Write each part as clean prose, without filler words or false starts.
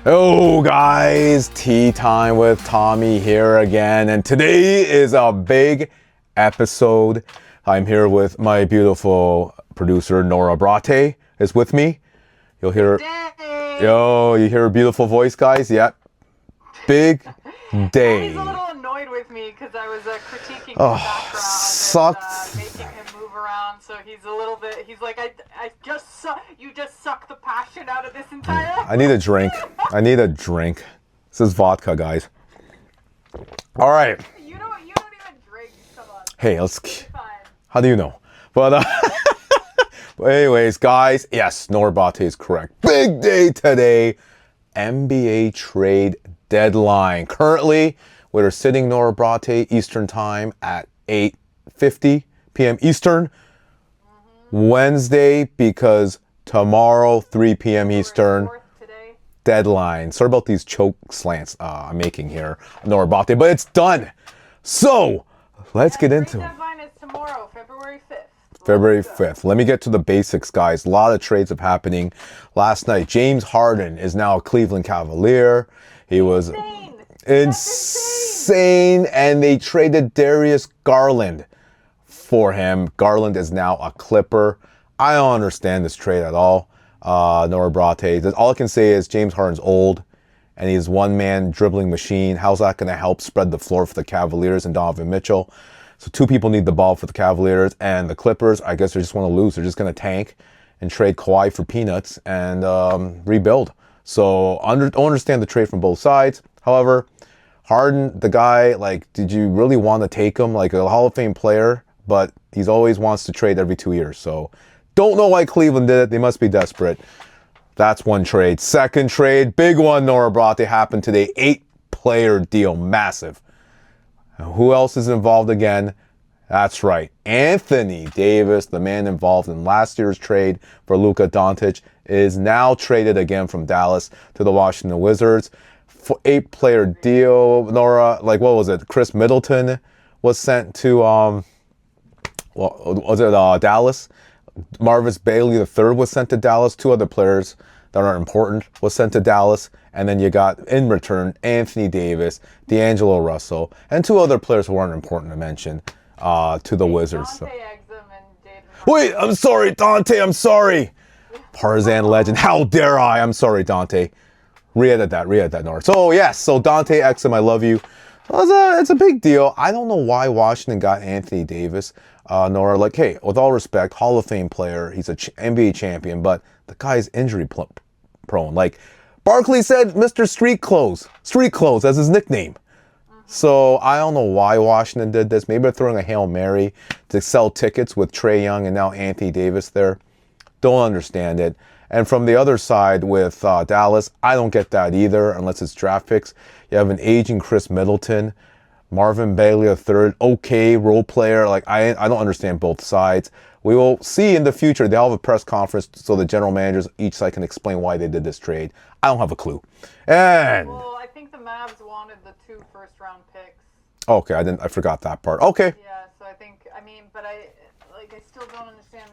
Oh guys, tea time with Tommy here again, and today is a big episode. I'm here with my beautiful producer Nora Brate is with me. You'll hear you hear her beautiful voice, guys. Yep. Big day. He's a little annoyed with me because I was critiquing Oh, the background sucked. and making him move around. So he's a little bit. He's like, you just suck the passion out of this entire. I need a drink. I need a drink. This is vodka, guys. All right. You don't even drink. Come on. Hey, let's. It's fine. How do you know? But anyways, guys, yes, Nora Brate is correct. Big day today. NBA trade deadline. Currently, we're sitting Nora Brate Eastern time at 8:50 p.m. Eastern. Wednesday, because tomorrow 3 p.m. Eastern deadline. Sorry about these choke slants I'm making here, Nora Brate, but it's done. So let's get into it. Deadline is tomorrow, February 5th. February 5th. Let me get to the basics, guys. A lot of trades have happening. Last night, James Harden is now a Cleveland Cavalier. He was insane, and they traded Darius Garland for him. Garland is now a Clipper. I don't understand this trade at all. Nora Brate. All I can say is James Harden's old, and he's one-man dribbling machine. How's that going to help spread the floor for the Cavaliers and Donovan Mitchell? So two people need the ball for the Cavaliers, and the Clippers, I guess they just want to lose. They're just going to tank and trade Kawhi for peanuts and rebuild. So I don't understand the trade from both sides. However, Harden, the guy, like, did you really want to take him? Like a Hall of Fame player, but he's always wants to trade every 2 years. So don't know why Cleveland did it. They must be desperate. That's one trade. Second trade, big one, Nora Brate, happened today. 8-player deal, massive. Who else is involved again? That's right. Anthony Davis, the man involved in last year's trade for Luka Doncic, is now traded again from Dallas to the Washington Wizards. 8-player deal. Nora, like, what was it? Chris Middleton was sent to, Dallas? Marvis Bailey III was sent to Dallas. Two other players that aren't important was sent to Dallas. And then you got, in return, Anthony Davis, D'Angelo Russell, and two other players who aren't important to mention to the Wizards. So. Wait, I'm sorry, Dante, I'm sorry. Partizan legend, how dare I? I'm sorry, Dante. Re-edit that, Nora. So, yes, so Dante Exum, I love you. It's a big deal. I don't know why Washington got Anthony Davis, Nora. Like, hey, with all respect, Hall of Fame player. He's an NBA champion, but the guy's injury prone. Like, Barkley said Mr. Street Clothes as his nickname. So I don't know why Washington did this. Maybe they're throwing a Hail Mary to sell tickets with Trae Young and now Anthony Davis there. Don't understand it. And from the other side with Dallas, I don't get that either unless it's draft picks. You have an aging Chris Middleton, Marvin Bailey III, okay, role player. Like, I don't understand both sides. We will see in the future. They'll have a press conference so the general managers each side can explain why they did this trade. I don't have a clue. And well, I think the Mavs wanted the 2 first-round picks. Okay, I forgot that part. Okay. Yeah, so I still don't understand.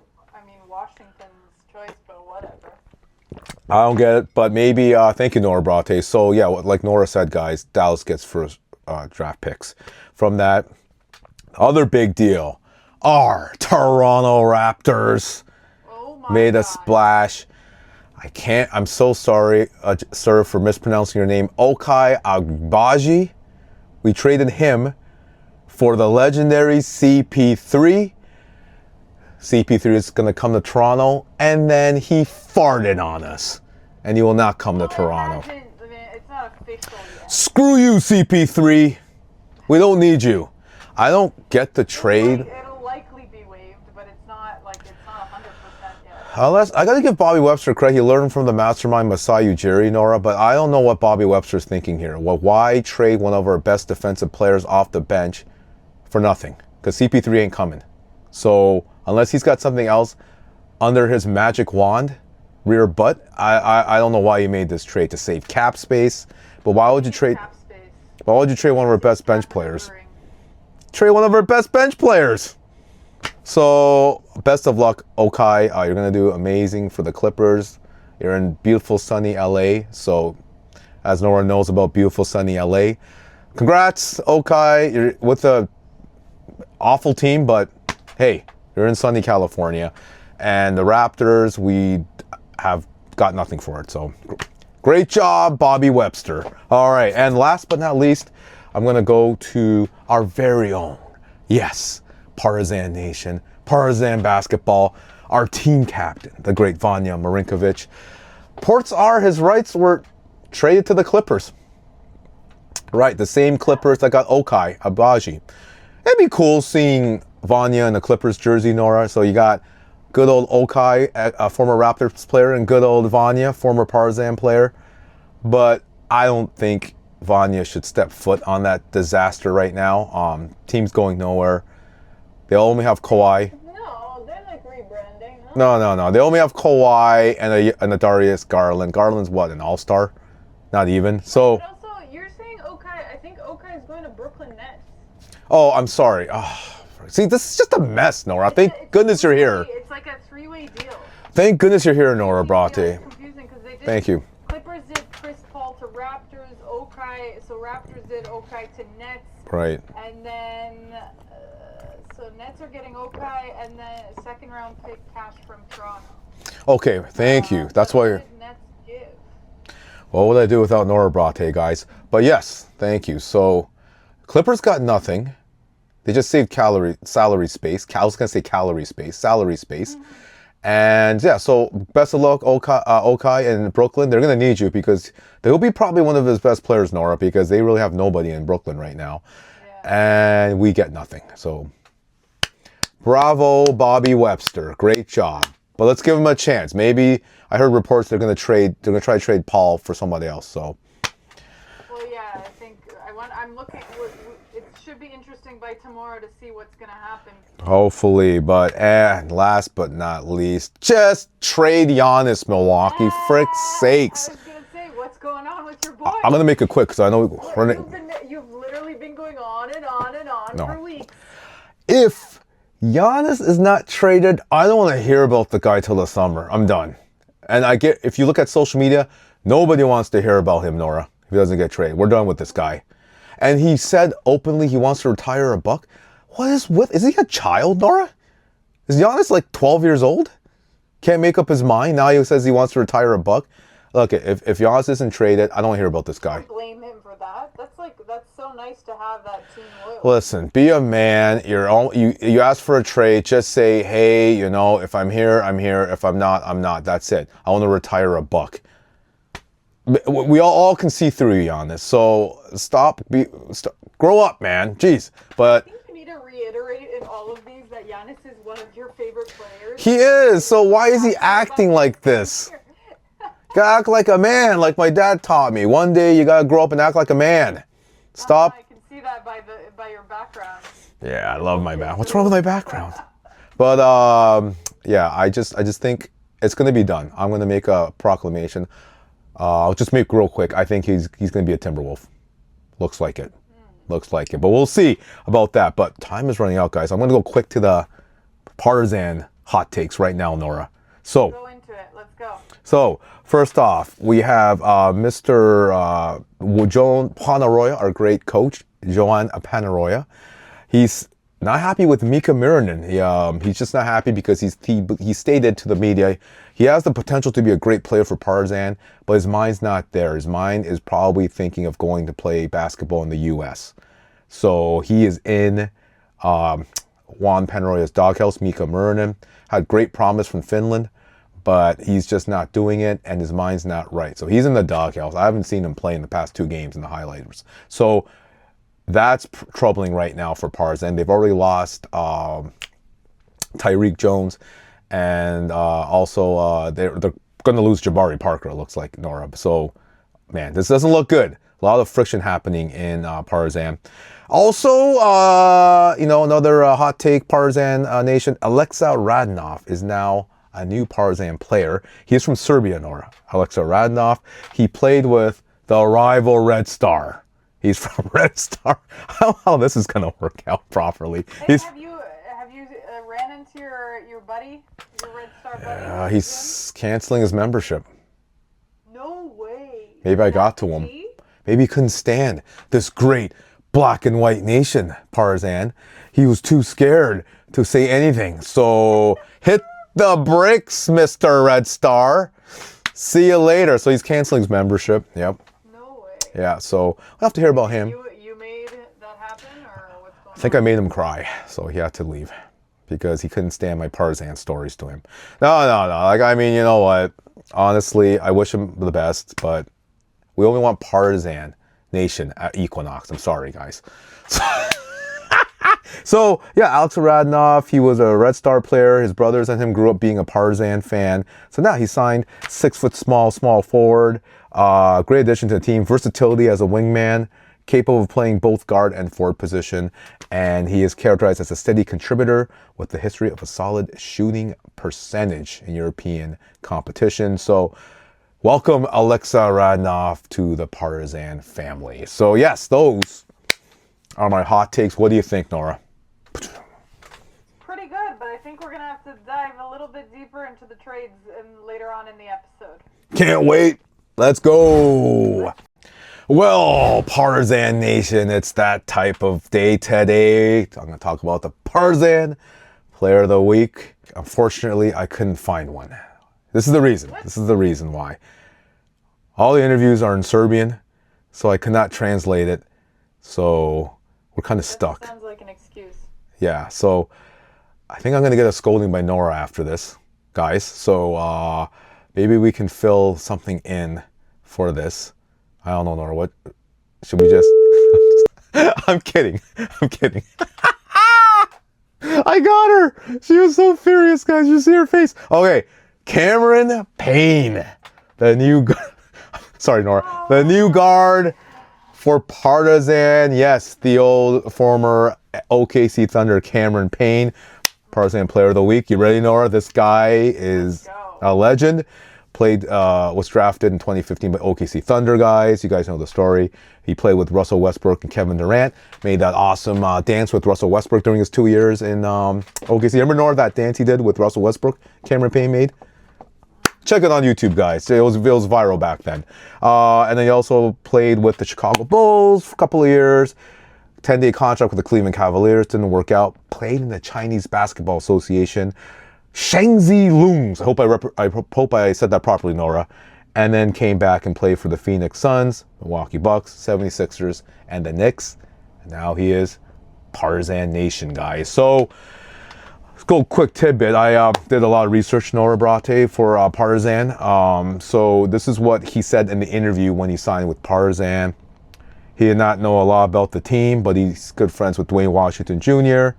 Washington's choice, but whatever. I don't get it, but maybe, thank you, Nora Brate. So, yeah, like Nora said, guys, Dallas gets first draft picks. From that, other big deal, our Toronto Raptors made a splash. I'm so sorry, sir, for mispronouncing your name. Ochai Agbaji. We traded him for the legendary CP3. CP3 is going to come to Toronto, and then he farted on us. And he will not come to Toronto. It's not official yet. Screw you, CP3. We don't need you. I don't get the trade. It'll likely be waived, but it's not 100% yet. Unless, I got to give Bobby Webster credit. He learned from the mastermind Masai Ujiri, Nora, but I don't know what Bobby Webster's thinking here. Well, why trade one of our best defensive players off the bench for nothing? Because CP3 ain't coming. So unless he's got something else under his magic wand, rear butt, I don't know why he made this trade to save cap space. But why would you trade? Why would you trade one of our best bench players? Trade one of our best bench players. So best of luck, Ochai. You're gonna do amazing for the Clippers. You're in beautiful sunny LA, so as Nora knows about beautiful sunny LA. Congrats, Okai. You're with a awful team, but hey, you're in sunny California. And the Raptors, we have got nothing for it. So great job, Bobby Webster. All right, and last but not least, I'm going to go to our very own, yes, Partizan Nation, Partizan basketball, our team captain, the great Vanja Marinković. Reports are his rights were traded to the Clippers. Right, the same Clippers that got Okai Abaji. It'd be cool seeing Vanya in the Clippers jersey, Nora. So you got good old Okai, a former Raptors player, and good old Vanya, former Partizan player. But I don't think Vanya should step foot on that disaster right now. Team's going nowhere. They only have Kawhi. No, they're like rebranding. Huh? No. They only have Kawhi and a Darius Garland. Garland's what, an all-star? Not even. So. But also, you're saying Okai. I think Okai is going to Brooklyn Nets. Oh, I'm sorry. Oh, see, this is just a mess, Nora. Thank goodness you're here. It's like a three-way deal. Thank goodness you're here, Nora Brate. It's confusing because they did. Thank you. Clippers did Chris Paul to Raptors, Okai. So Raptors did Okai to Nets. Right. And then, so Nets are getting Okai, and then second round pick cash from Toronto. Okay, thank you. That's why. What did Nets give? What would I do without Nora Brate, guys? But yes, thank you. So, Clippers got nothing. They just saved salary space. I was gonna say salary space. Mm-hmm. And yeah, so best of luck, Okai in Brooklyn. They're gonna need you because they'll be probably one of his best players, Nora, because they really have nobody in Brooklyn right now, and we get nothing. So, bravo, Bobby Webster. Great job. But let's give him a chance. Maybe I heard reports they're gonna try to trade Paul for somebody else. So. Well, yeah, I think I'm looking. It should be interesting by tomorrow to see what's gonna happen. Hopefully, but last but not least, just trade Giannis, Milwaukee. Frick's sakes. I was gonna say, what's going on with your boy? I'm gonna make it quick because I know You've literally been going on and on and on for weeks. If Giannis is not traded, I don't want to hear about the guy till the summer. I'm done. And if you look at social media, nobody wants to hear about him, Nora, if he doesn't get traded. We're done with this guy. And he said openly he wants to retire a buck. Is he a child, Nora? Is Giannis like 12 years old? Can't make up his mind. Now he says he wants to retire a buck. Look, if Giannis isn't traded, I don't hear about this guy. I don't blame him for that. That's so nice to have that team loyal. Listen, be a man. You ask for a trade. Just say, hey, if I'm here, I'm here. If I'm not, I'm not. That's it. I want to retire a buck. We all can see through you on this. So stop. Grow up, man. Jeez. But I think you need to reiterate in all of these that Giannis is one of your favorite players. He is. So why is he acting like this? Gotta act like a man, like my dad taught me. One day you gotta grow up and act like a man. Stop. I can see that by your background. Yeah, I love my background. What's wrong with my background? But yeah, I just think it's gonna be done. I'm gonna make a proclamation. I'll just make real quick. I think he's gonna be a Timberwolf. Looks like it. Looks like it. But we'll see about that. But time is running out, guys. I'm gonna go quick to the Partizan hot takes right now, Nora. So go into it. Let's go. So first off, we have Mr. Joan Panaroya, our great coach, Joan Panaroya. He's not happy with Mika Mirinen. He's just not happy because he stated to the media he has the potential to be a great player for Partizan, but his mind's not there. His mind is probably thinking of going to play basketball in the U.S. So he is in Juan Panaroya's doghouse. Mika Mirinen had great promise from Finland, but he's just not doing it, and his mind's not right. So he's in the doghouse. I haven't seen him play in the past 2 games in the highlighters. So that's troubling right now for Partizan. They've already lost Tyreek Jones, and also they're going to lose Jabari Parker, it looks like, Nora. So, man, this doesn't look good. A lot of friction happening in Partizan. Also, another hot take, Partizan Nation, Alexa Radnov is now a new Partizan player. He's from Serbia, Nora. Alexa Radnov. He played with the rival Red Star. He's from Red Star. How this is going to work out properly. Hey, have you ran into your buddy, your Red Star buddy? He's canceling his membership. No way. Maybe I got to him. Maybe he couldn't stand this great black and white nation, Partizan. He was too scared to say anything. So hit the bricks, Mr. Red Star. See you later. So he's canceling his membership. Yep. No way. Yeah, so we'll have to hear about him. You made that happen, or what's going on? I think I made him cry, so he had to leave because he couldn't stand my Partizan stories to him. No. Like, I mean, you know what? Honestly, I wish him the best, but we only want Partizan Nation at Equinox. I'm sorry, guys. So, yeah, Alex Radnov, he was a Red Star player. His brothers and him grew up being a Partizan fan. So now he signed 6 foot small forward. Great addition to the team. Versatility as a wingman. Capable of playing both guard and forward position. And he is characterized as a steady contributor with the history of a solid shooting percentage in European competition. So, welcome Alexa Radnov to the Partizan family. So, yes, those are my hot takes. What do you think, Nora? Pretty good, but I think we're going to have to dive a little bit deeper into the trades later on in the episode. Can't wait. Let's go. Well, Partizan Nation, it's that type of day today. I'm going to talk about the Partizan Player of the Week. Unfortunately, I couldn't find one. This is the reason. This is the reason why. All the interviews are in Serbian, so I cannot translate it. So we're kind of stuck. Sounds like an excuse. Yeah, so I think I'm going to get a scolding by Nora after this, guys. So maybe we can fill something in for this. I don't know, Nora, what? Should we just... I'm kidding. I got her. She was so furious, guys. You see her face. Okay, Cameron Payne. The new... Sorry, Nora. The new guard for Partizan. Yes, the old former OKC Thunder Cameron Payne. Partizan Player of the Week. You ready, Nora? This guy is a legend. Was drafted in 2015 by OKC Thunder, guys. You guys know the story. He played with Russell Westbrook and Kevin Durant. Made that awesome dance with Russell Westbrook during his 2 years in OKC. Remember, Nora, that dance he did with Russell Westbrook? Cameron Payne made? Check it on YouTube, guys. It was viral back then. And then he also played with the Chicago Bulls for a couple of years. 10-day contract with the Cleveland Cavaliers. Didn't work out. Played in the Chinese Basketball Association. Shangzi Loons. I hope I said that properly, Nora. And then came back and played for the Phoenix Suns, Milwaukee Bucks, 76ers, and the Knicks. And now he is Partizan Nation, guys. So let's go quick tidbit. I did a lot of research, Nora Brate, for Partizan. So this is what he said in the interview when he signed with Partizan. He did not know a lot about the team, but he's good friends with Dwayne Washington Jr.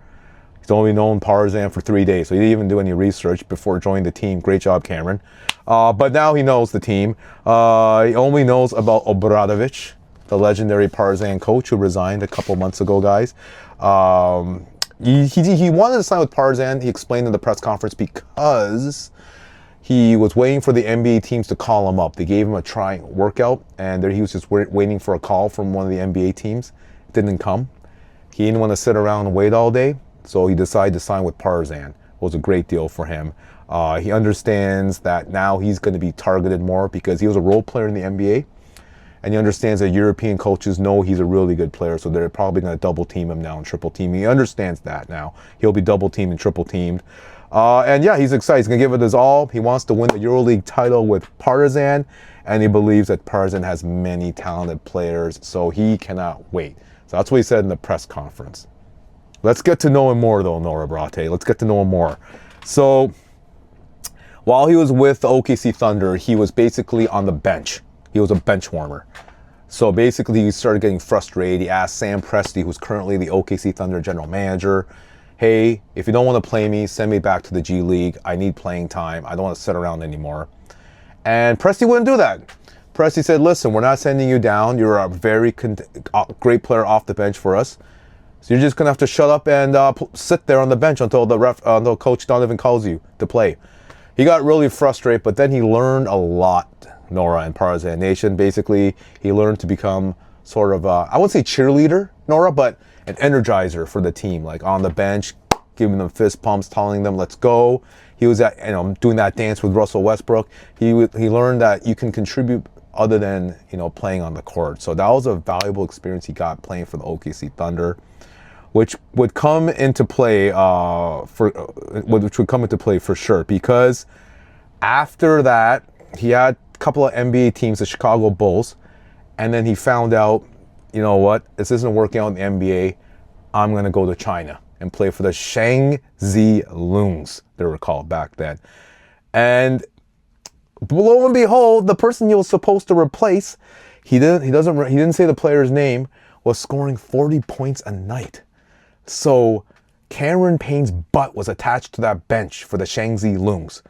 He's only known Partizan for 3 days, so he didn't even do any research before joining the team. Great job, Cameron. But now he knows the team. He only knows about Obradović, the legendary Partizan coach who resigned a couple months ago, guys. He wanted to sign with Partizan, he explained in the press conference, because he was waiting for the NBA teams to call him up. They gave him a trying workout, and he was just waiting for a call from one of the NBA teams. It didn't come. He didn't want to sit around and wait all day. So he decided to sign with Partizan. It was a great deal for him. He understands that now he's going to be targeted more because he was a role player in the NBA. And he understands that European coaches know he's a really good player, so they're probably going to double team him now and triple team. He understands that now. He'll be double teamed and triple teamed. And yeah, he's excited. He's going to give it his all. He wants to win the EuroLeague title with Partizan, and he believes that Partizan has many talented players, so he cannot wait. So that's what he said in the press conference. Let's get to know him more, though, Nora Brate. Let's get to know him more. So, while he was with the OKC Thunder, he was basically on the bench. He was a bench warmer. So, basically, he started getting frustrated. He asked Sam Presti, who's currently the OKC Thunder general manager, hey, if you don't want to play me, send me back to the G League. I need playing time. I don't want to sit around anymore. And Presti wouldn't do that. Presti said, listen, we're not sending you down. You're a very great player off the bench for us. So you're just going to have to shut up and sit there on the bench until until Coach Donovan calls you to play. He got really frustrated, but then he learned a lot, Nora, and Partizan Nation. Basically, he learned to become sort of, I wouldn't say cheerleader, Nora, but an energizer for the team, like on the bench, giving them fist pumps, telling them, let's go. He was doing that dance with Russell Westbrook. He learned that you can contribute other than, playing on the court. So that was a valuable experience he got playing for the OKC Thunder, which would come into play for sure, because after that he had a couple of NBA teams, the Chicago Bulls, and then he found out, you know what, this isn't working out in the NBA. I'm going to go to China and play for the Shaanxi Loons, they were called back then. And lo and behold, the person he was supposed to replace, he didn't say the player's name, was scoring 40 points a night. So Cameron Payne's butt was attached to that bench for the Shaanxi Loons,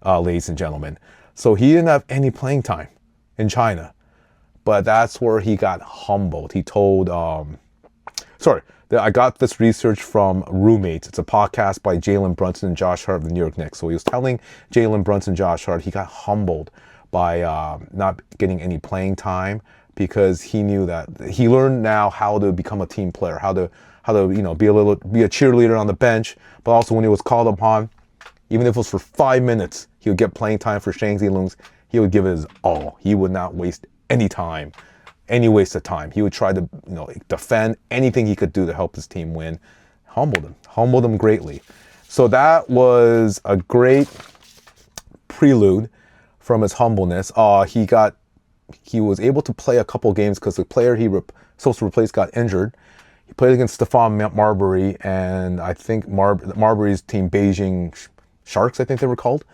ladies and gentlemen. So he didn't have any playing time in China. But that's where he got humbled. He told, I got this research from Roommates. It's a podcast by Jalen Brunson and Josh Hart of the New York Knicks. So he was telling Jalen Brunson and Josh Hart he got humbled by not getting any playing time, because he knew that he learned now how to become a team player, how to be a cheerleader on the bench, but also when he was called upon, even if it was for 5 minutes, he would get playing time for Shaanxi Loons. He would give it his all. He would not waste any time, any waste of time. He would try to, defend anything he could do to help his team win. Humbled him greatly. So that was a great prelude from his humbleness. He was able to play a couple games because the player he was supposed to replace got injured. He played against Stephon Marbury and I think Marbury's team, Beijing Sharks, I think they were called.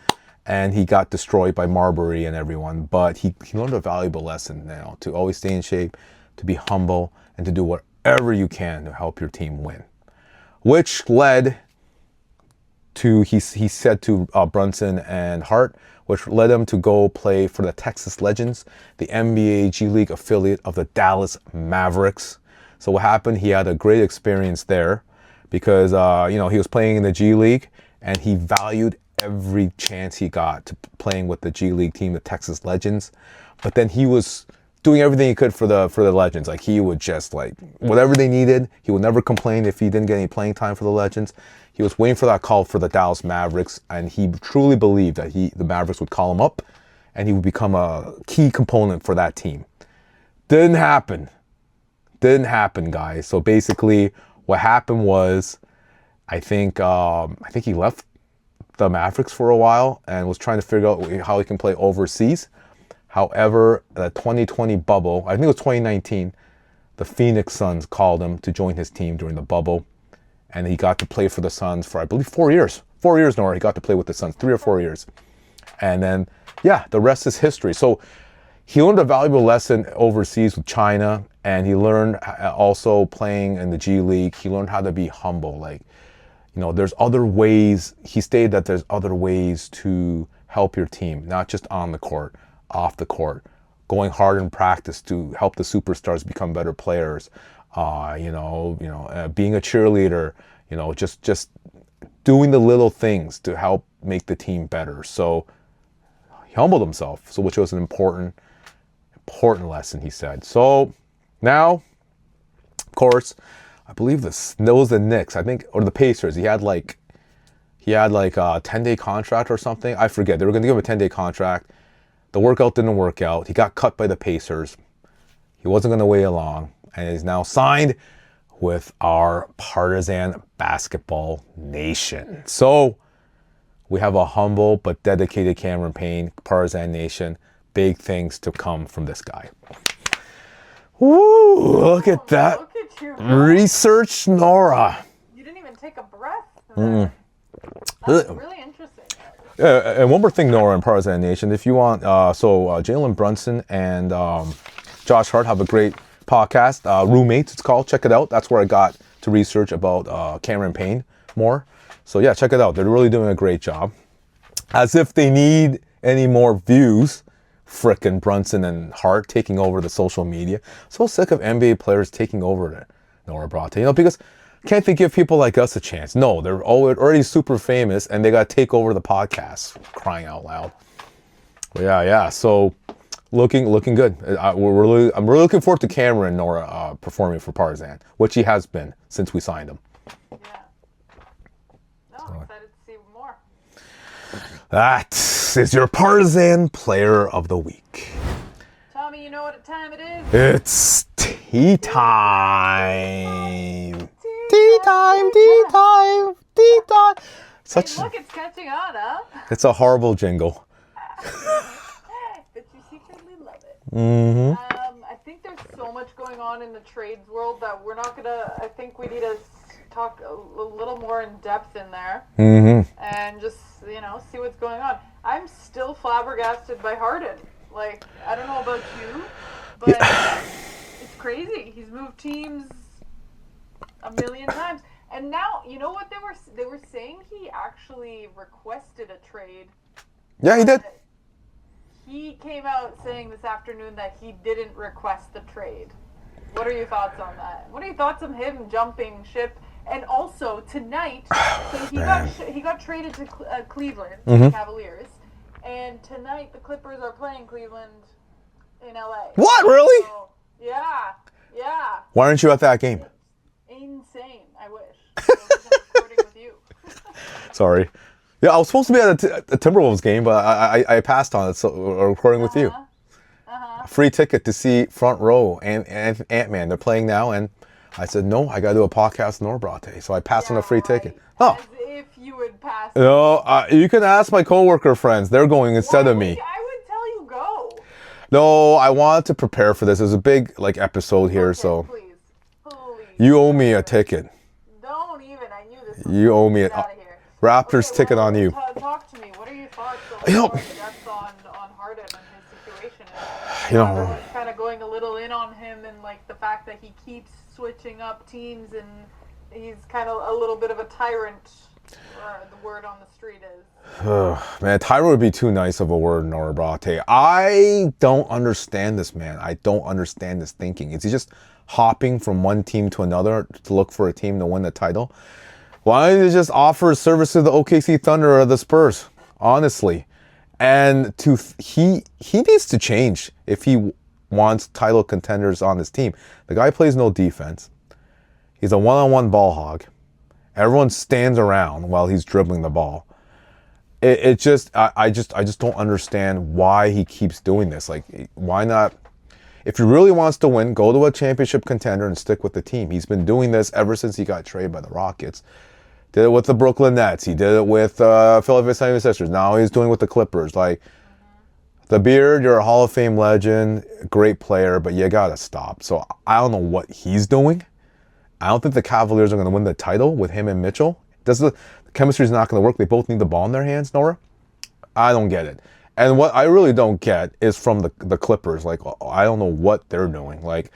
And he got destroyed by Marbury and everyone. But he learned a valuable lesson now to always stay in shape, to be humble, and to do whatever you can to help your team win. Which led to, he said to Brunson and Hart, which led him to go play for the Texas Legends, the NBA G League affiliate of the Dallas Mavericks. So what happened, he had a great experience there because, he was playing in the G League and he valued every chance he got to playing with the G League team, the Texas Legends. But then he was doing everything he could for the Legends. Like he would just whatever they needed. He would never complain if he didn't get any playing time for the Legends. He was waiting for that call for the Dallas Mavericks, and he truly believed that the Mavericks would call him up and he would become a key component for that team. Didn't happen, guys. So basically what happened was, I think he left the Mavericks for a while and was trying to figure out how he can play overseas. However, the 2020 bubble, I think it was 2019, the Phoenix Suns called him to join his team during the bubble. And he got to play for the Suns for, I believe, 4 years. 4 years, Nora, he got to play with the Suns, 3 or 4 years. And then, the rest is history. So he learned a valuable lesson overseas with China, and he learned also playing in the G League. He learned how to be humble. There's other ways. He stated that there's other ways to help your team, not just on the court, off the court, going hard in practice to help the superstars become better players. Being a cheerleader, just doing the little things to help make the team better. So he humbled himself, which was an important lesson, he said. So now, of course, I believe that was the Knicks, I think, or the Pacers. He had like a 10-day contract or something. I forget. They were going to give him a 10-day contract. The workout didn't work out. He got cut by the Pacers. He wasn't going to wait long, and he's now signed with our Partizan basketball nation. So we have a humble but dedicated Cameron Payne, Partizan nation. Big things to come from this guy. Woo! Look at that. Look at you. Research, Nora. You didn't even take a breath. That's really interesting. And one more thing, Nora, and Partizan Nation. If you want, Jalen Brunson and Josh Hart have a great podcast, Roommates, it's called. Check it out. That's where I got to research about Cameron Payne more. So yeah, check it out. They're really doing a great job. As if they need any more views. Frickin' Brunson and Hart taking over the social media. So sick of NBA players taking over it, Nora Brate. Because can't they give people like us a chance? No, they're already super famous and they got to take over the podcast. Crying out loud. But yeah. So looking good. I'm really looking forward to Cameron, Nora, performing for Partizan, which he has been since we signed him. Yeah. No, I'm excited to see more. That is your Partizan Player of the Week. Talk what time it is? It's tea time. Tea time, tea time, tea time. Hey, look, it's catching on, huh? It's a horrible jingle. But you secretly love it. Mm-hmm. I think there's so much going on in the trades world that we're not gonna. I think we need to talk a little more in depth in there, and just see what's going on. I'm still flabbergasted by Harden. Like, I don't know about you, but it's crazy. He's moved teams a million times, and now you know what they were saying. He actually requested a trade. Yeah, he did. He came out saying this afternoon that he didn't request the trade. What are your thoughts on that? What are your thoughts on him jumping ship? And also tonight, so he got traded to Cleveland, the Cavaliers, and tonight the Clippers are playing Cleveland in LA. What, really? So, yeah. Why aren't you at that game? Insane. I wish. I was recording with you. Sorry. Yeah, I was supposed to be at a Timberwolves game, but I passed on it, so we're recording with you. A free ticket to see Front Row and Ant-Man. They're playing now, and I said, no, I got to do a podcast in Norbrate. So I passed on a free ticket. As if you would pass. No, you can ask my coworker friends. They're going instead of me. I would tell you go. No, I wanted to prepare for this. There's a big episode here, Okay, so please. you owe me a ticket. Don't even. I knew this. You owe me Get out of here. Raptors ticket on you. Talk to me. What are your thoughts on Harden and his situation? Everyone's kind of going a little in on him and like the fact that he keeps switching up teams and he's kind of a little bit of a tyrant. The word on the street is. Man, tyrant would be too nice of a word, Norbrate. I don't understand this man. I don't understand his thinking. Is he just hopping from one team to another to look for a team to win the title? Why don't you just offer his service to the OKC Thunder or the Spurs? Honestly. And he needs to change if he wants title contenders on his team. The guy plays no defense. He's a one-on-one ball hog. Everyone stands around while he's dribbling the ball. I just don't understand why he keeps doing this. Like, why not? If he really wants to win, go to a championship contender and stick with the team. He's been doing this ever since he got traded by the Rockets. Did it with the Brooklyn Nets. He did it with Philadelphia 76ers. Now he's doing it with the Clippers. Like, the Beard, you're a Hall of Fame legend, great player, but you gotta stop. So I don't know what he's doing. I don't think the Cavaliers are going to win the title with him and Mitchell. The chemistry is not going to work. They both need the ball in their hands, Nora. I don't get it. And what I really don't get is from the Clippers. Like, I don't know what they're doing. Like,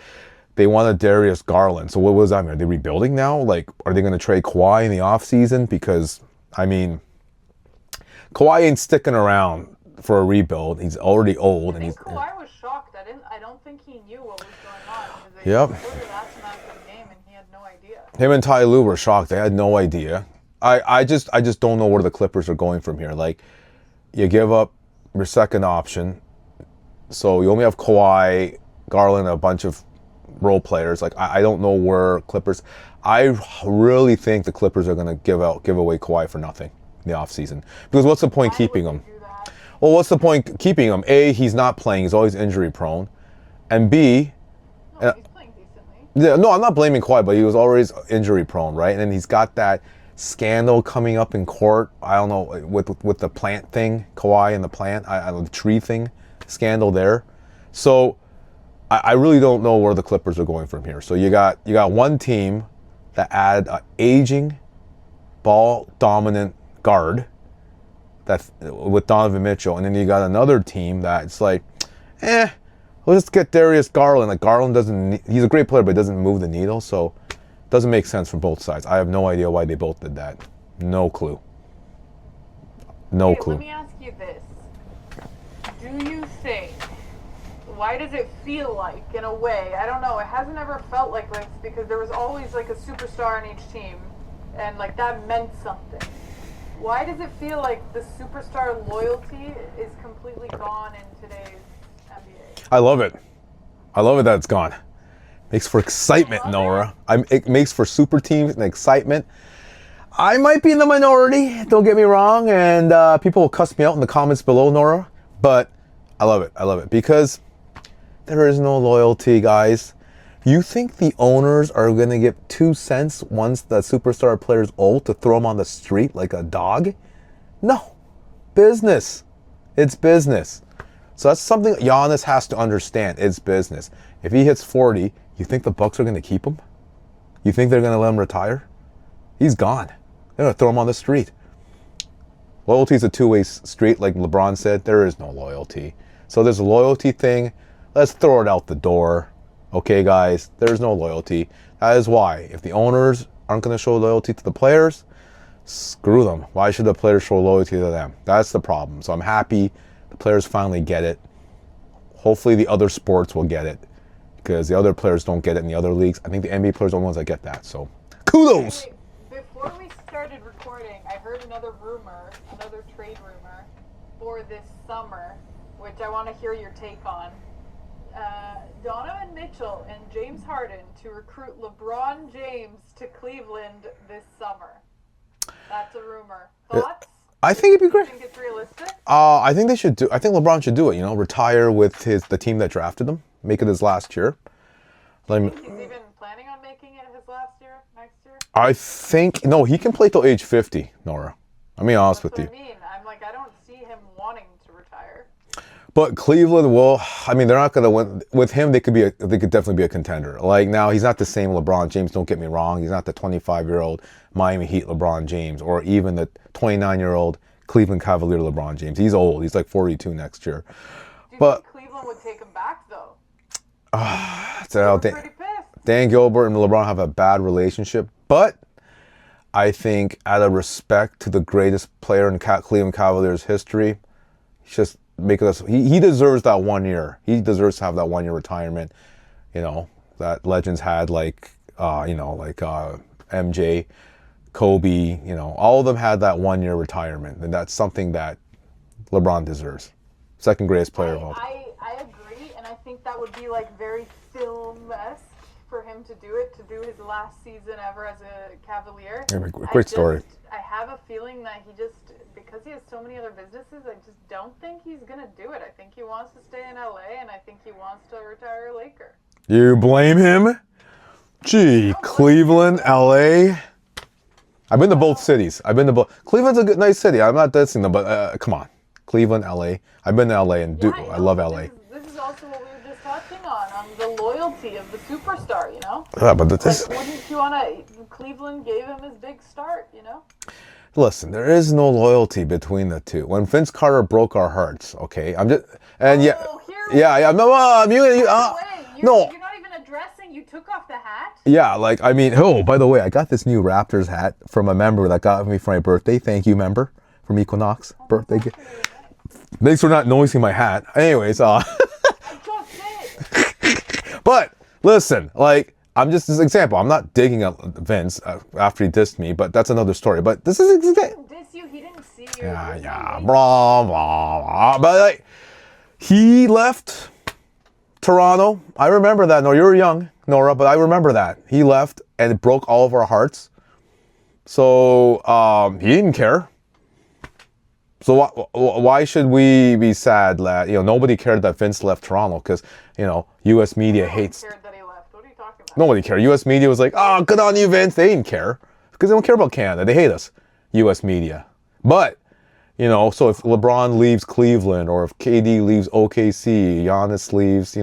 they wanted Darius Garland. So what was that mean? Are they rebuilding now? Like, are they going to trade Kawhi in the offseason? Because, I mean, Kawhi ain't sticking around for a rebuild. He's already old. I think Kawhi was shocked. I don't think he knew what was going on. Yep. Him and Ty Lue were shocked. They had no idea. I just don't know where the Clippers are going from here. Like, you give up your second option, so you only have Kawhi, Garland, a bunch of role players. Like, I don't know where Clippers. I really think the Clippers are going to give away Kawhi for nothing in the offseason. Because what's the point keeping him? Well, what's the point keeping him? A, he's not playing. He's always injury prone. And B, he's playing decently. Yeah, no, I'm not blaming Kawhi, but he was always injury prone, right? And then he's got that scandal coming up in court. I don't know, with the plant thing, Kawhi and the plant, the tree thing, scandal there. So I really don't know where the Clippers are going from here. So you got one team that add an aging, ball dominant guard that with Donovan Mitchell, and then you got another team that's like, let's just get Darius Garland. Like, Garland he's a great player, but he doesn't move the needle, so it doesn't make sense from both sides. I have no idea why they both did that. No clue. No clue. Let me ask you this. Do you think, why does it feel like, in a way, I don't know, it hasn't ever felt like this because there was always like a superstar on each team, and like that meant something. Why does it feel like the superstar loyalty is completely gone in today's NBA? I love it. I love it that it's gone. Makes for excitement, Nora. It makes for super teams and excitement. I might be in the minority, don't get me wrong, and people will cuss me out in the comments below, Nora, but I love it. I love it because There is no loyalty, guys. You think the owners are going to give 2 cents once the superstar player's old to throw him on the street like a dog? No. Business. It's business. So that's something Giannis has to understand. It's business. If he hits 40, you think the Bucks are going to keep him? You think they're going to let him retire? He's gone. They're going to throw him on the street. Loyalty is a two-way street, like LeBron said. There is no loyalty. So there's a loyalty thing. Let's throw it out the door. Okay, guys, there's no loyalty. That is why. If the owners aren't going to show loyalty to the players, screw them. Why should the players show loyalty to them? That's the problem. So I'm happy the players finally get it. Hopefully the other sports will get it, because the other players don't get it in the other leagues. I think the NBA players are the ones that get that. So kudos. Before we started recording, I heard another trade rumor for this summer, which I want to hear your take on. Donovan Mitchell and James Harden to recruit LeBron James to Cleveland this summer. That's a rumor. Thoughts? I think it'd be great. Do you think it's realistic? I think they should do. I think LeBron should do it. Retire with the team that drafted him, make it his last year. Do you think he's even planning on making it his last year, next year? I think no. He can play till age 50, Nora. I'll be honest with you. That's what I mean. I'm like, I don't see him wanting to retire. But Cleveland will. I mean, they're not going to win with him. They could definitely be a contender. Like now, he's not the same LeBron James. Don't get me wrong. He's not the 25-year-old Miami Heat LeBron James, or even the 29-year-old Cleveland Cavalier LeBron James. He's old. He's like 42 next year. Do you think Cleveland would take him back though? Pretty pissed. Dan Gilbert and LeBron have a bad relationship, but I think out of respect to the greatest player in Cleveland Cavaliers history, he's just making us. He deserves that 1 year. He deserves to have that 1 year retirement. That legends had like MJ, Kobe. All of them had that 1 year retirement, and that's something that LeBron deserves. Second greatest player of all time. I agree, and I think that would be like very film-esque for him to do his last season ever as a Cavalier. Great story. I have a feeling that because he has so many other businesses, I just don't think he's going to do it. I think he wants to stay in LA, and I think he wants to retire a Laker. You blame him? Gee, Cleveland, LA. I've been to both cities. Cleveland's a nice city. I'm not dissing them, but come on. Cleveland, LA. I've been to LA, and I love LA. This is also what we were just touching on the loyalty of the superstar, Yeah, but wouldn't you want to? Cleveland gave him his big start, Listen, there is no loyalty between the two. When Vince Carter broke our hearts, okay, no. You're not even addressing. You took off the hat. Yeah, by the way, I got this new Raptors hat from a member that got me for my birthday. Thank you, member from Equinox birthday gift. Thanks for not noticing my hat. Anyways, but listen, I'm just this example. I'm not digging at Vince after he dissed me, but that's another story. But this is He didn't diss you. He didn't see you. Yeah, blah, blah, blah. But he left Toronto. I remember that. No, you were young, Nora, but I remember that. He left, and it broke all of our hearts. So he didn't care. So why should we be sad that nobody cared that Vince left Toronto? Because U.S. media hates. Cared that he left. What are you talking about? Nobody cared. U.S. media was like, "Oh, good on you, Vince." They didn't care because they don't care about Canada. They hate us, U.S. media. But so if LeBron leaves Cleveland, or if KD leaves OKC, Giannis leaves,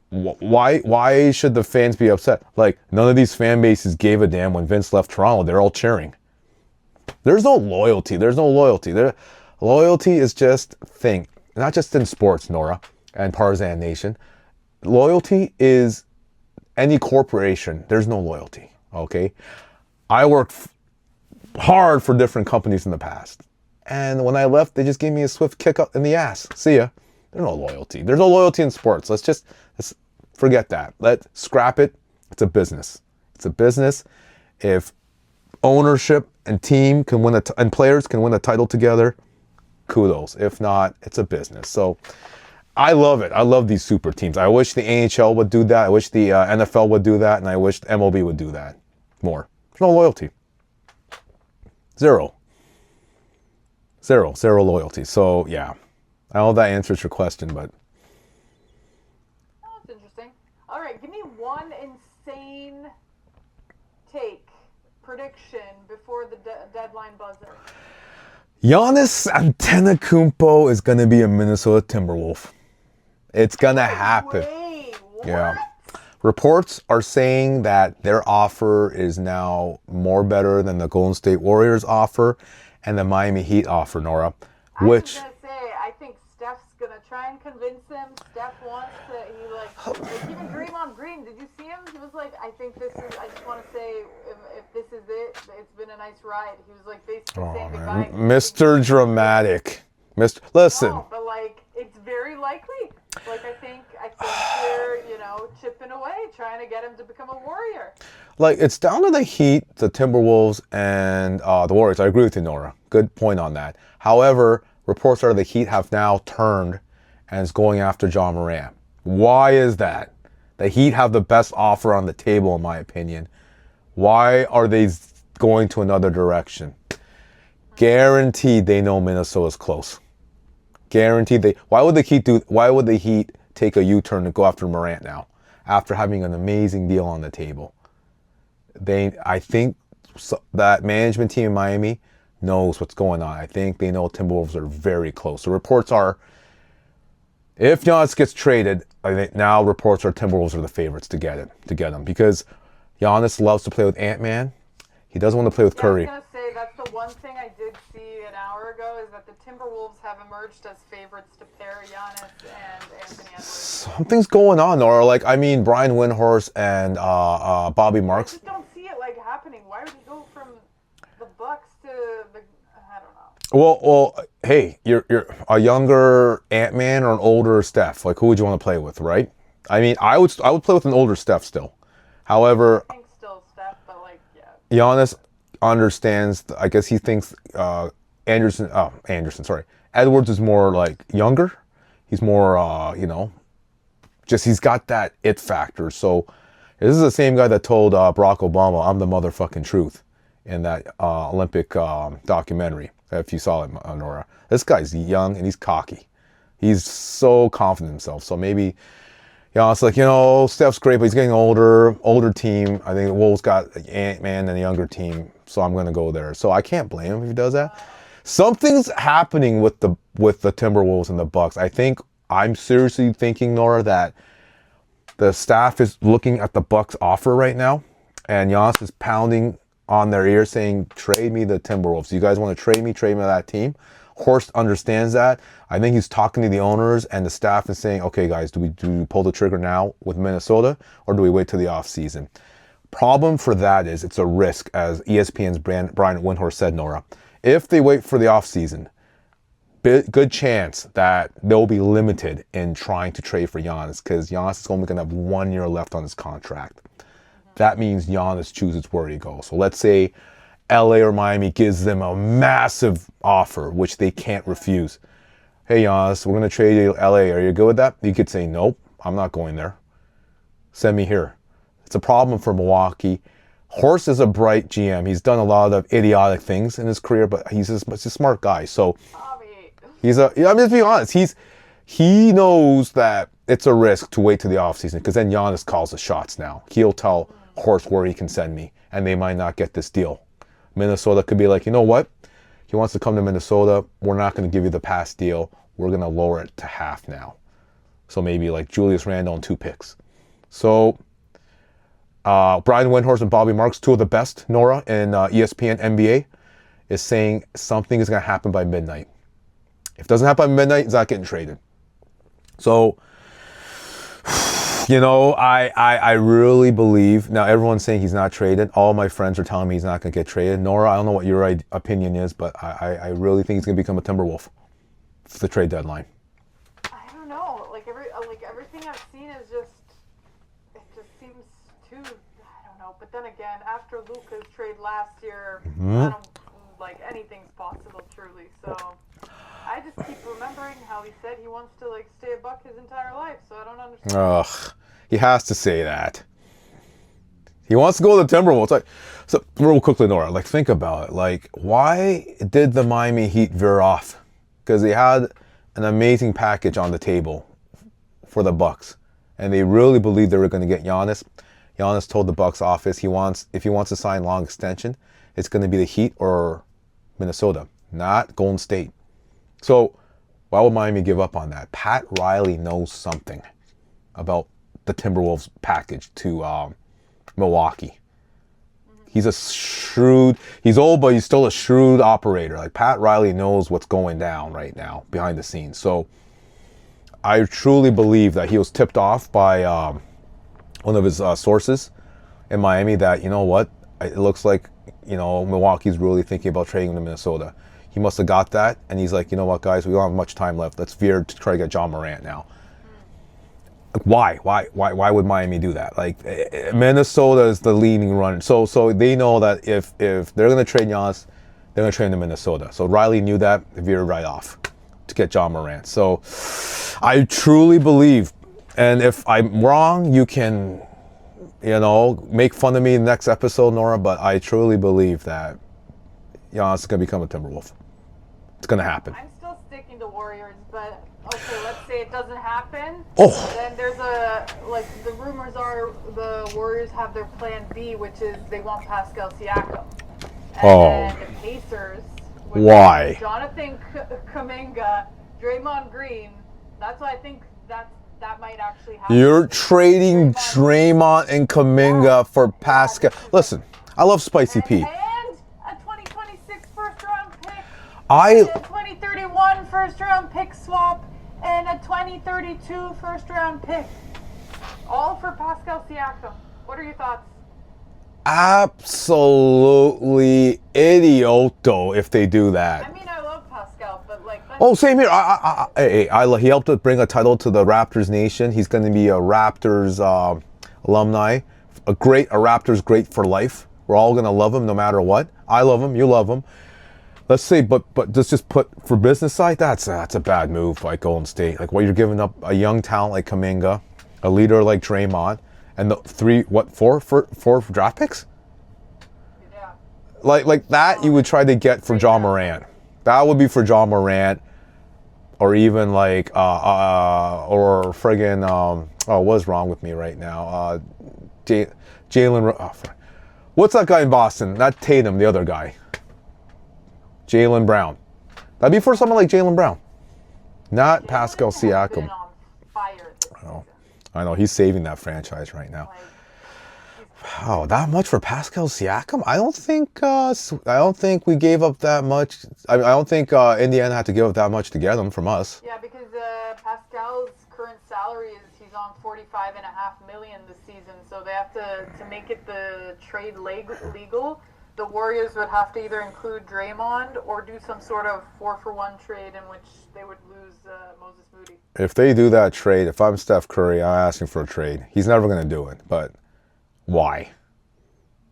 why should the fans be upset? None of these fan bases gave a damn when Vince left Toronto. They're all cheering. There's no loyalty. Loyalty is just a thing. Not just in sports, Nora, and Partizan Nation. Loyalty is any corporation. There's no loyalty, okay? I worked hard for different companies in the past. And when I left, they just gave me a swift kick up in the ass. See ya. There's no loyalty. There's no loyalty in sports. Let's forget that. Let's scrap it. It's a business. It's a business. If ownership and team can win and players can win a title together, kudos. If not, it's a business. So I love it. I love these super teams. I wish the NHL would do that. I wish the NFL would do that, and I wish the MLB would do that more. There's no loyalty. Zero loyalty. So yeah, I know that answers your question, but take, prediction before the deadline buzzer. Giannis Antetokounmpo is going to be a Minnesota Timberwolf. It's going to happen. Wait, what? Yeah. Reports are saying that their offer is now more better than the Golden State Warriors offer and the Miami Heat offer, Nora. I was Which, gonna say, I think Steph's gonna try and convince him. Steph wants to. He like even Draymond Green. Did you see him? He was like, I think this is. I just want to say, if this is it, it's been a nice ride. He was like basically saying goodbye. Mr. Dramatic. Listen. No, but like it's very likely. Like I think they're chipping away, trying to get him to become a Warrior. Like, it's down to the Heat, the Timberwolves, and the Warriors. I agree with you, Nora. Good point on that. However, reports are the Heat have now turned and is going after John Morant. Why is that? The Heat have the best offer on the table, in my opinion. Why are they going to another direction? Guaranteed they know Minnesota's close. Guaranteed why would the Heat take a U-turn and go after Morant now after having an amazing deal on the table? I think that management team in Miami knows what's going on. I think they know Timberwolves are very close. The reports are, if Giannis gets traded, I think now reports are Timberwolves are the favorites to get him because Giannis loves to play with Ant-Man. He doesn't want to play with Curry. I was going to say, that's the one thing I did see an hour ago is that the Timberwolves have emerged as favorites to pair Giannis and Anthony Edwards. Something's going on, Nora. Like, I mean, Brian Windhorst and Bobby Marks. I just don't see it happening. Why would he go from the Bucks to the? I don't know. Well, hey, you're a younger Ant-Man or an older Steph. Like, who would you want to play with, right? I mean, I would play with an older Steph still. However, I think still Steph, but yeah. Giannis understands. I guess he thinks Edwards is more like younger. He's more, just he's got that it factor. So this is the same guy that told Barack Obama, "I'm the motherfucking truth," in that Olympic documentary. If you saw it, Nora. This guy's young and he's cocky. He's so confident in himself. So maybe, it's like, Steph's great, but he's getting older team. I think the Wolves got Ant-Man and a younger team, so I'm going to go there. So I can't blame him if he does that. Something's happening with the Timberwolves and the Bucks. I'm seriously thinking, Nora, that the staff is looking at the Bucks offer right now, and Giannis is pounding on their ear saying, trade me the Timberwolves. You guys want to trade me to that team? Horst understands that. I think he's talking to the owners and the staff and saying, okay, guys, do we pull the trigger now with Minnesota, or do we wait till the offseason? Problem for that is it's a risk, as ESPN's Brian Windhorst said, Nora. If they wait for the offseason, good chance that they'll be limited in trying to trade for Giannis because Giannis is only going to have 1 year left on his contract. That means Giannis chooses where he goes. So let's say LA or Miami gives them a massive offer, which they can't refuse. Hey, Giannis, we're going to trade you to LA. Are you good with that? You could say, nope, I'm not going there. Send me here. It's a problem for Milwaukee. Horst is a bright GM. He's done a lot of idiotic things in his career, but he's a smart guy. So I'm just being honest. He knows that it's a risk to wait to the offseason because then Giannis calls the shots now. He'll tell Horst where he can send me, and they might not get this deal. Minnesota could be like, you know what? He wants to come to Minnesota. We're not going to give you the past deal. We're going to lower it to half now. So maybe like Julius Randle and 2 picks. So Brian Windhorst and Bobby Marks, 2 of the best, Nora, in ESPN NBA, is saying something is going to happen by midnight. If it doesn't happen by midnight, it's not getting traded. So, I really believe, now everyone's saying he's not traded. All my friends are telling me he's not going to get traded. Nora, I don't know what your opinion is, but I really think he's going to become a Timberwolf for the trade deadline. I don't know. Everything I've seen is it just seems too, I don't know. But then again, after Luka's trade last year, I don't, anything's possible, truly. So I just keep remembering how he said he wants to stay a Buck his entire life. So I don't understand. Ugh, he has to say that. He wants to go to the Timberwolves. So real quickly, Nora, think about it. Why did the Miami Heat veer off? Because they had an amazing package on the table for the Bucks, and they really believed they were going to get Giannis. Giannis told the Bucks office if he wants to sign long extension, it's going to be the Heat or Minnesota, not Golden State. So why would Miami give up on that? Pat Riley knows something about the Timberwolves package to Milwaukee. He's he's old, but he's still a shrewd operator. Like Pat Riley knows what's going down right now behind the scenes. So I truly believe that he was tipped off by one of his sources in Miami that, you know what, it looks like, Milwaukee's really thinking about trading him to Minnesota. He must have got that, and he's like, you know what, guys, we don't have much time left. Let's veer to try to get John Morant now. Why would Miami do that? Like, Minnesota is the leading runner. So they know that if they're going to trade Giannis, they're going to trade him to Minnesota. So Riley knew that, veered right off to get John Morant. So I truly believe, and if I'm wrong, you can, make fun of me in the next episode, Nora, but I truly believe that Giannis is going to become a Timberwolf. It's going to happen. I'm still sticking to Warriors, but okay, let's say it doesn't happen. Oh. Then there's the rumors are the Warriors have their plan B, which is they want Pascal Siakam. And the Pacers. Why? Jonathan Kuminga, Draymond Green. That's why I think that might actually happen. You're trading Draymond and Kuminga for Pascal. Listen, I love Spicy Pete. And a 2026 first-round pick. A 2031 first-round pick swap. And a 2032 first-round pick. All for Pascal Siakam. What are your thoughts? Absolutely idioto if they do that. I mean, I love Pascal, but like... Same here. He helped to bring a title to the Raptors nation. He's going to be a Raptors alumni. A Raptors great for life. We're all going to love him no matter what. I love him. You love him. Let's say, but let's just put for business side, that's a bad move by Golden State. Like, what you're giving up a young talent like Kuminga, a leader like Draymond, and the four draft picks? Yeah. Like that you would try to get for John Morant. That would be for John Morant, or even like or friggin' what's wrong with me right now? Jalen. What's that guy in Boston? Not Tatum, the other guy. Jaylen Brown. That'd be for someone like Jaylen Brown, not Pascal Siakam. I know he's saving that franchise right now. Wow, that much for Pascal Siakam? I don't think we gave up that much. I don't think Indiana had to give up that much to get him from us. Yeah, because Pascal's current salary is he's on $45.5 million this season, so they have to make it the trade legal. The Warriors would have to either include Draymond or do some sort of 4-for-1 trade in which they would lose Moses Moody. If they do that trade, if I'm Steph Curry, I'm asking for a trade. He's never going to do it, but why?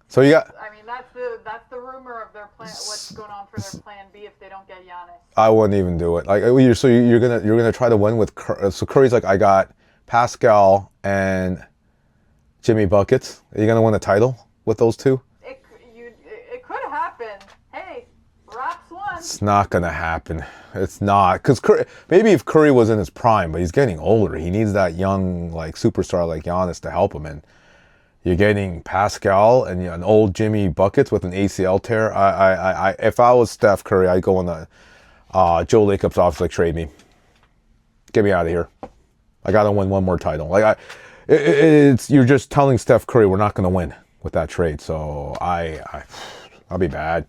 So you got. I mean, that's the rumor of their plan. What's going on for their plan B if they don't get Giannis? I wouldn't even do it. Like, so you're gonna try to win with Curry. So Curry's like, I got Pascal and Jimmy buckets. Are you gonna win a title with those two? It could happen. Hey, Raps won. It's not gonna happen. It's not, because maybe if Curry was in his prime, but he's getting older. He needs that young like superstar like Giannis to help him. And you're getting Pascal and an old Jimmy buckets with an ACL tear. If I was Steph Curry, I'd go in the Joe Lacob's office, like, trade me, get me out of here. I gotta win one more title. Like you're just telling Steph Curry we're not gonna win with that trade. So I'll be bad.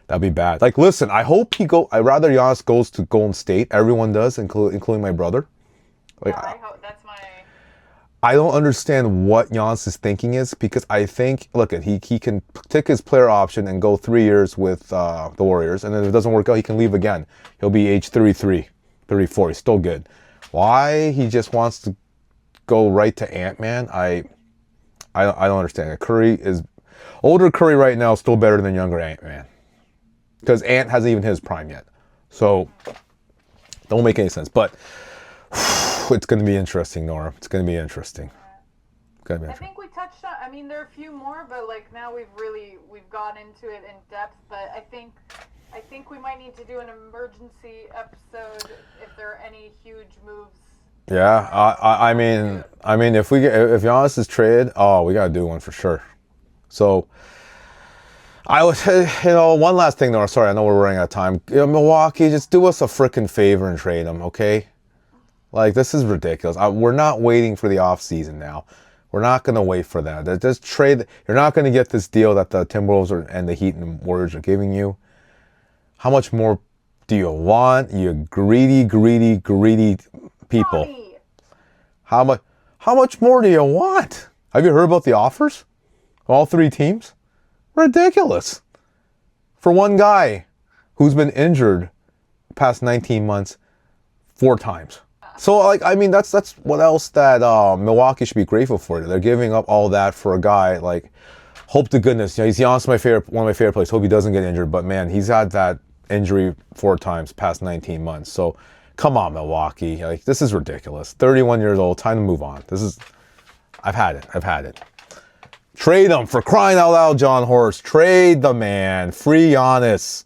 That'd be bad. Like, listen, I hope I'd rather Giannis goes to Golden State. Everyone does, including my brother. Like, yeah, I hope that's my. I don't understand what Giannis' thinking is, because I think, look, he can take his player option and go 3 years with the Warriors, and then if it doesn't work out, he can leave again. He'll be age 33, 34. He's still good. Why he just wants to go right to Ant-Man? I don't understand it. Older Curry right now is still better than younger Ant-Man, because Ant hasn't even hit his prime yet. So don't make any sense. But it's going to be interesting, Nora. It's going to be interesting. I think we touched on. I mean, there are a few more, but like now we've gone into it in depth. But I think we might need to do an emergency episode if there are any huge moves Yeah, I mean, if if Giannis is traded, oh, we gotta do one for sure. So, I would, one last thing though. Sorry, I know we're running out of time. Milwaukee, just do us a freaking favor and trade him, okay? Like, this is ridiculous. We're not waiting for the off season now. We're not gonna wait for that. Just trade. You're not gonna get this deal that the Timberwolves and the Heat and Warriors are giving you. How much more do you want? You greedy people. Money. How much more do you want? Have you heard about the offers? All three teams? Ridiculous. For one guy who's been injured the past 19 months 4 times. So, like, I mean, that's what else that Milwaukee should be grateful for. They're giving up all that for a guy. Like, hope to goodness, he's Giannis, one of my favorite players. Hope he doesn't get injured. But man, he's had that injury 4 times past 19 months. So, come on, Milwaukee. Like, this is ridiculous. 31 years old. Time to move on. I've had it. Trade him, for crying out loud, John Horst. Trade the man. Free Giannis.